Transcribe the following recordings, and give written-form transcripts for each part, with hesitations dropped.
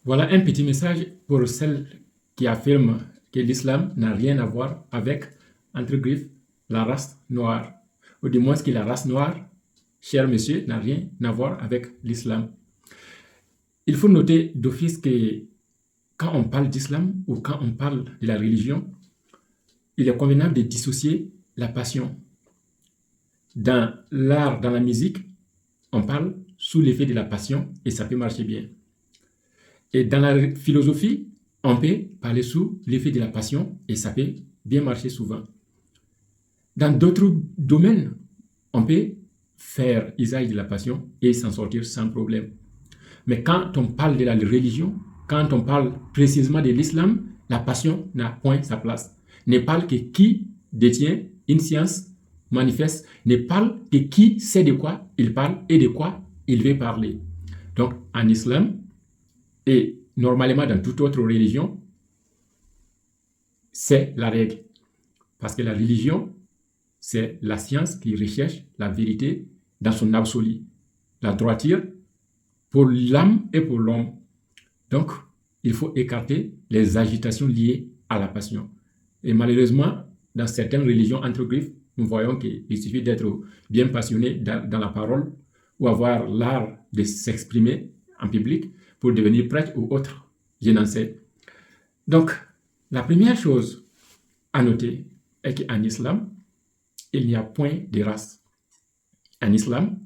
Voilà un petit message pour celles qui affirment que l'islam n'a rien à voir avec, entre griffes, la race noire. Ou du moins que la race noire, cher monsieur, n'a rien à voir avec l'islam. Il faut noter d'office que quand on parle d'islam ou quand on parle de la religion, il est convenable de dissocier la passion. Dans l'art, dans la musique, on parle sous l'effet de la passion et ça peut marcher bien. Et dans la philosophie, on peut parler sous l'effet de la passion et ça peut bien marcher souvent. Dans d'autres domaines, on peut faire usage de la passion et s'en sortir sans problème. Mais quand on parle de la religion, quand on parle précisément de l'islam, la passion n'a point sa place. Ne parle que qui détient une science manifeste, ne parle que qui sait de quoi il parle et de quoi il veut parler. Donc en islam, et normalement dans toute autre religion, c'est la règle. Parce que la religion, c'est la science qui recherche la vérité dans son absolu. La droiture pour l'âme et pour l'homme. Donc, il faut écarter les agitations liées à la passion. Et malheureusement, dans certaines religions, entre griffes, nous voyons qu'il suffit d'être bien passionné dans la parole ou avoir l'art de s'exprimer en public pour devenir prêtre ou autre. Je n'en sais. Donc, la première chose à noter est qu'en islam, il n'y a point de race. En islam,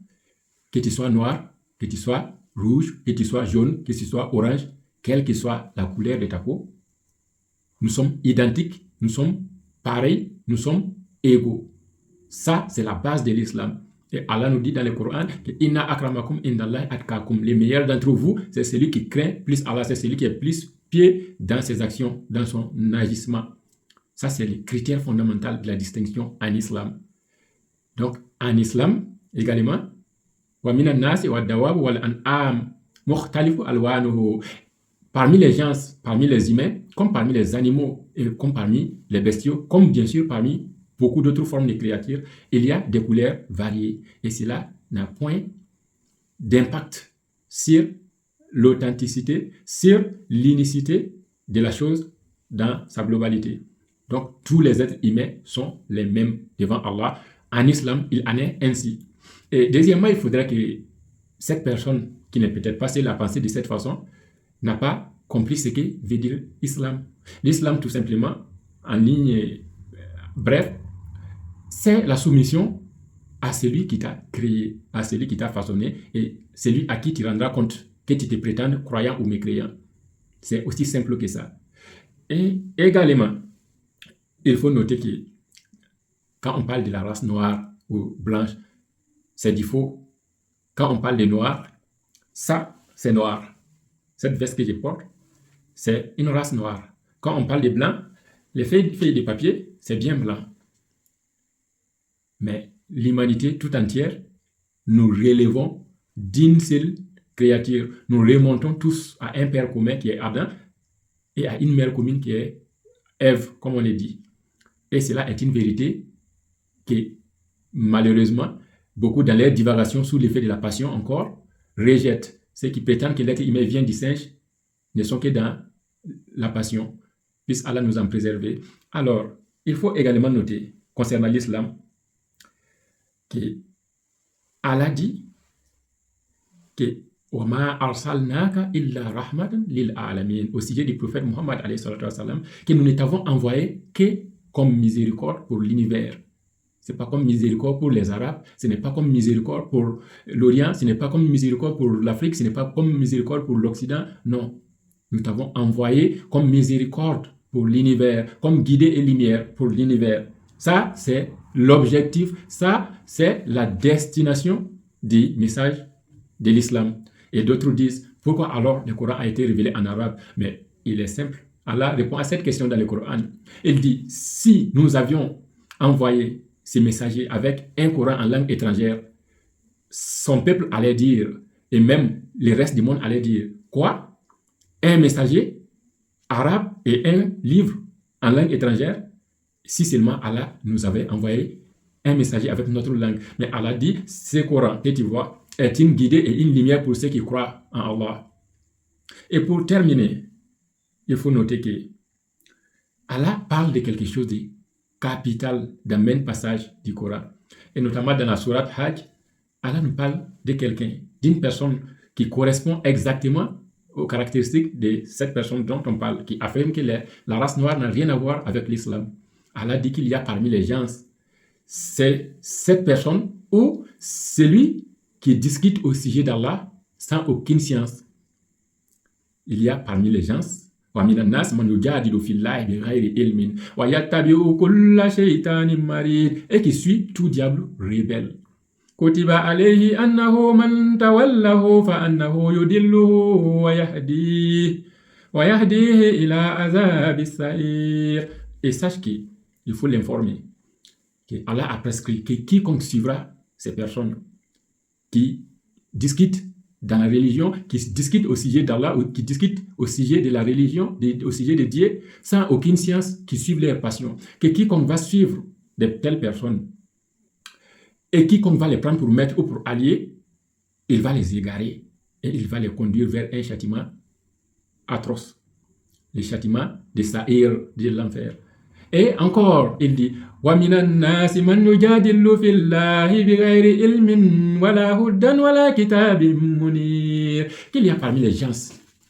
que tu sois noir, que tu sois rouge, que tu sois jaune, que tu sois orange, quelle que soit la couleur de ta peau, nous sommes identiques, nous sommes pareils, nous sommes égaux. Ça, c'est la base de l'islam. Et Allah nous dit dans le Coran que Inna akramakum indallahi atqakum. Les meilleurs d'entre vous, c'est celui qui craint plus Allah, c'est celui qui est plus pied dans ses actions, dans son agissement. Ça, c'est le critère fondamental de la distinction en islam. Donc, en islam, également, parmi les gens, parmi les humains, comme parmi les animaux et comme parmi les bestiaux, comme bien sûr parmi beaucoup d'autres formes de créatures, il y a des couleurs variées. Et cela n'a point d'impact sur l'authenticité, sur l'unicité de la chose dans sa globalité. Donc, tous les êtres humains sont les mêmes devant Allah. En islam, il en est ainsi. Et deuxièmement, il faudrait que cette personne qui n'est peut-être pas la pensée de cette façon n'a pas compris ce que veut dire l'islam. L'islam, tout simplement, en ligne bref, c'est la soumission à celui qui t'a créé, à celui qui t'a façonné et celui à qui tu rendras compte que tu te prétendes croyant ou mécréant. C'est aussi simple que ça. Et également, il faut noter que quand on parle de la race noire ou blanche, c'est du faux. Quand on parle de noir, ça, c'est noir. Cette veste que je porte, c'est une race noire. Quand on parle de blanc, les feuilles de papier, c'est bien blanc. Mais l'humanité tout entière, nous relevons d'une seule créature. Nous remontons tous à un père commun qui est Adam et à une mère commune qui est Ève, comme on l'a dit. Et cela est une vérité que, malheureusement, beaucoup dans leur divagation sous l'effet de la passion encore, rejettent. Ceux qui prétendent que l'être humain vient du singe ne sont que dans la passion. Puisse Allah nous en préserver. Alors, il faut également noter, concernant l'islam, que Allah dit que au sujet du prophète Muhammad que nous ne t'avons envoyé que comme miséricorde pour l'univers. Ce n'est pas comme miséricorde pour les Arabes, ce n'est pas comme miséricorde pour l'Orient, ce n'est pas comme miséricorde pour l'Afrique, ce n'est pas comme miséricorde pour l'Occident. Non, nous t'avons envoyé comme miséricorde pour l'univers, comme guidée et lumière pour l'univers. Ça, c'est l'objectif, ça, c'est la destination du message de l'islam. Et d'autres disent, pourquoi alors le Coran a été révélé en arabe? Mais il est simple. Allah répond à cette question dans le Coran. Il dit, si nous avions envoyé ces messagers avec un Coran en langue étrangère, son peuple allait dire, et même le reste du monde allait dire, quoi? Un messager arabe et un livre en langue étrangère? Si seulement Allah nous avait envoyé un messager avec notre langue. Mais Allah dit, ce Coran que tu vois est une guidée et une lumière pour ceux qui croient en Allah. Et pour terminer, il faut noter que Allah parle de quelque chose de capital dans même passage du Coran. Et notamment dans la sourate Hajj, Allah nous parle de quelqu'un, d'une personne qui correspond exactement aux caractéristiques de cette personne dont on parle, qui affirme que la race noire n'a rien à voir avec l'islam. Allah dit qu'il y a parmi les gens, c'est cette personne ou celui qui discute au sujet d'Allah sans aucune science. Il y a parmi les gens, وَمِنَ النَّاسِ مَنْ يُجَادِلُ فِي اللَّهِ بِغَيْرِ عِلْمٍ وَيَتَّبِعُ كُلَّ شَيْطَانٍ مَرِيدٍ, et qui suit tout diable rebelle. كُتِبَ عَلَيْهِ أَنَّهُ مَنْ تَوَلَّهُ فَأَنَّهُ يُضِلُّهُ وَيَهْدِيهِ إِلَى عَذَابِ السَّعِيرِ. Et sache qu'il faut l'informer que Allah a prescrit que quiconque suivra ces personnes qui discutent dans la religion, qui discutent au sujet d'Allah ou qui discutent au sujet de la religion, au sujet de Dieu, sans aucune science, qui suivent leurs passions, que quiconque va suivre de telles personnes et quiconque va les prendre pour maître ou pour alliés, il va les égarer et il va les conduire vers un châtiment atroce, le châtiment de Sa'ir, de l'enfer. Et encore, il dit وَمِنَ النَّاسِ مَنْ يُجَادِلُ فِي اللَّهِ بِغَيْرِ عِلْمٍ وَلَا هُدًى وَلَا كِتَابٍ مُنِيرٍ. Qu'il y a parmi les gens,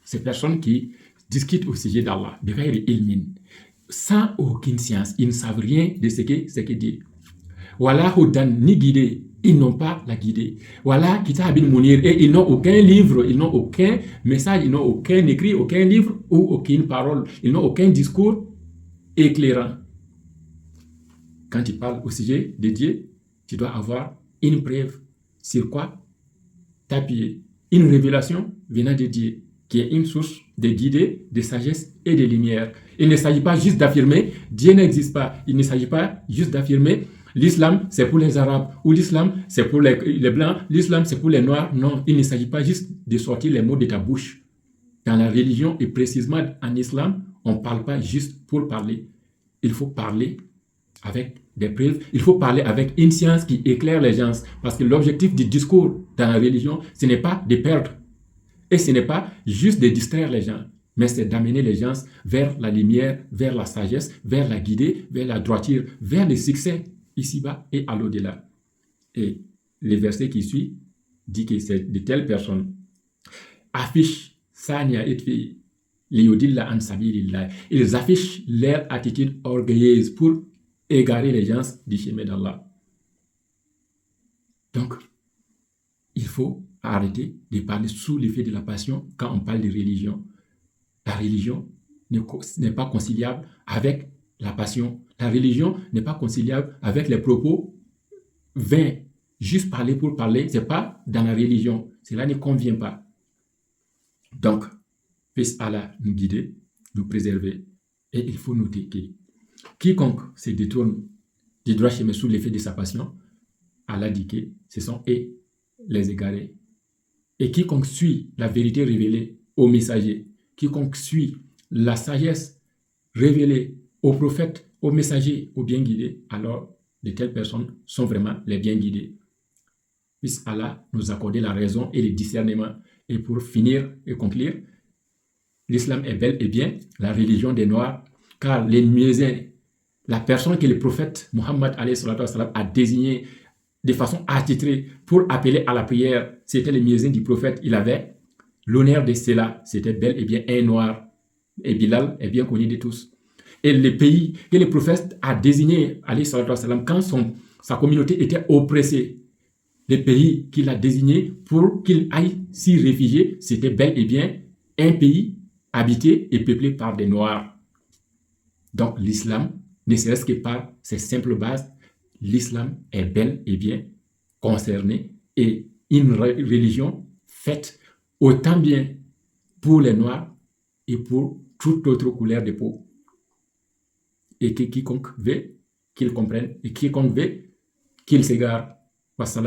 ces personnes qui discutent au sujet d'Allah, بِغَيْرِ عِلْمٍ, sans aucune science, ils ne savent rien de ce qu'il dit. وَلَا هُدًى, ni guidé, ils n'ont pas la guidée. وَلَا كِتَابٍ مُنِيرٍ, et ils n'ont aucun livre, ils n'ont aucun message, ils n'ont aucun écrit, aucun livre ou aucune parole, ils n'ont aucun discours éclairant. Quand tu parles au sujet de Dieu, tu dois avoir une preuve sur quoi t'appuyer. Une révélation venant de Dieu, qui est une source de guidée, de sagesse et de lumière. Il ne s'agit pas juste d'affirmer Dieu n'existe pas. Il ne s'agit pas juste d'affirmer l'islam c'est pour les Arabes ou l'islam c'est pour les Blancs, l'islam c'est pour les Noirs. Non, il ne s'agit pas juste de sortir les mots de ta bouche. Dans la religion et précisément en islam, on ne parle pas juste pour parler. Il faut parler avec des preuves, il faut parler avec une science qui éclaire les gens. Parce que l'objectif du discours dans la religion, ce n'est pas de perdre. Et ce n'est pas juste de distraire les gens, mais c'est d'amener les gens vers la lumière, vers la sagesse, vers la guidée, vers la droiture, vers le succès ici-bas et à l'au-delà. Et le verset qui suit dit que c'est de telles personnes affichent Sania et Tfi. Ils affichent leur attitude orgueilleuse pour égarer les gens du chemin d'Allah. Donc, il faut arrêter de parler sous l'effet de la passion quand on parle de religion. La religion n'est pas conciliable avec la passion. La religion n'est pas conciliable avec les propos vains. Juste parler pour parler, ce n'est pas dans la religion. Cela ne convient pas. Donc, puisse Allah nous guider, nous préserver. Et il faut noter que quiconque se détourne du droit chemin sous l'effet de sa passion, Allah dit que ce sont eux les égarés. Et quiconque suit la vérité révélée au messager, quiconque suit la sagesse révélée aux prophètes, aux messagers, aux bien guidés, alors de telles personnes sont vraiment les bien guidés. Puisse Allah nous accorder la raison et le discernement. Et pour finir et conclure, l'islam est bel et bien la religion des Noirs, car les muezzins, la personne que le prophète Mohammed a désigné de façon attitrée pour appeler à la prière, c'était le muezzin du prophète. Il avait l'honneur de cela, c'était bel et bien un Noir. Et Bilal est bien connu de tous. Et le pays que le prophète a désigné, quand sa communauté était oppressée, le pays qu'il a désigné pour qu'il aille s'y réfugier, c'était bel et bien un pays habité et peuplé par des Noirs. Donc l'islam, ne serait-ce que par ses simples bases, l'islam est bel et bien concerné et une religion faite autant bien pour les Noirs et pour toute autre couleur de peau. Et que quiconque veut qu'il comprenne et quiconque veut qu'il s'égare. Wassalam.